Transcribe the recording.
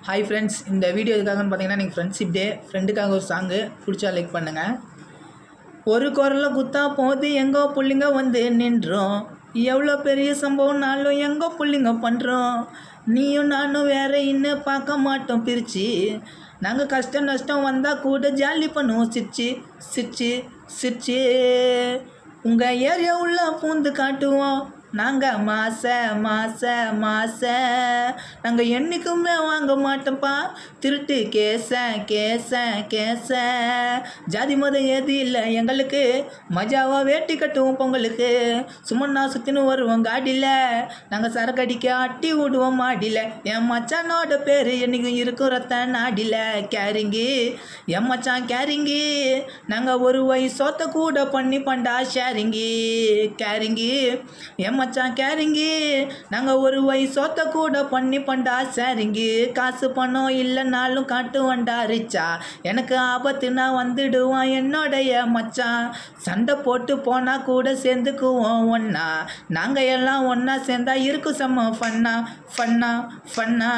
Hi friends, இந்த video எதுக்காகன்னு பார்த்தீங்கன்னா நீங்கள் ஃப்ரெண்ட்ஷிப் டே ஃப்ரெண்டுக்காக ஒரு சாங்கு பிடிச்சா லைக் பண்ணுங்கள். ஒரு குரலை குத்தா போது எங்கோ புள்ளிங்க வந்து நின்றோம். எவ்வளோ பெரிய சம்பவம்னாலும் எங்கோ புள்ளிங்க பண்ணுறோம். நீயும் நானும் வேற இன்னும் பார்க்க மாட்டோம் பிரித்து. நாங்கள் கஷ்டம் நஷ்டம் வந்தால் கூட ஜாலி பண்ணுவோம் சிரிச்சு சிரிச்சு சிரிச்சு. உங்கள் ஏரியா உள்ள பூந்து காட்டுவோம் நாங்கள் மாச மாச மாச. நாங்கள் என்றைக்குமே வாங்க மாட்டோம்ப்பா திருட்டு கேச கேச கேச. ஜாதி மதம் எது இல்லை எங்களுக்கு, மஜாவாக வேட்டி கட்டுவோம் பொங்கலுக்கு. சும்மா சுற்றின்னு வருவோம் காடியில், நாங்கள் சரக்கடிக்க அட்டி விடுவோம் மாடியில். என் மச்சானோட பேர் என்றைக்கும் இருக்கும் ரத்த நாடியில். கேரிங்கி என் மச்சான் கேரிங்கி, நாங்கள் ஒரு வயசோத்த கூட பண்ணி பண்டா ஷேரிங்கி. கேரிங்கி என் மச்சான் கேரிங்கி, நாங்கள் ஒரு வயசோத்த கூட பண்ணி பண்டா ஷேரிங்கி. காசு பணம் இல்லைனாலும் காட்டு வண்டா ரிச்சா. எனக்கு ஆபத்துனா வந்துடுவான் என்னோடைய மச்சான். சண்டை போட்டு போனால் கூட சேர்ந்துக்குவோம் ஒன்றா. நாங்கள் எல்லாம் ஒன்றா சேர்ந்தா இருக்கும் செம்ம ஃபன்னா ஃபன்னா ஃபன்னா.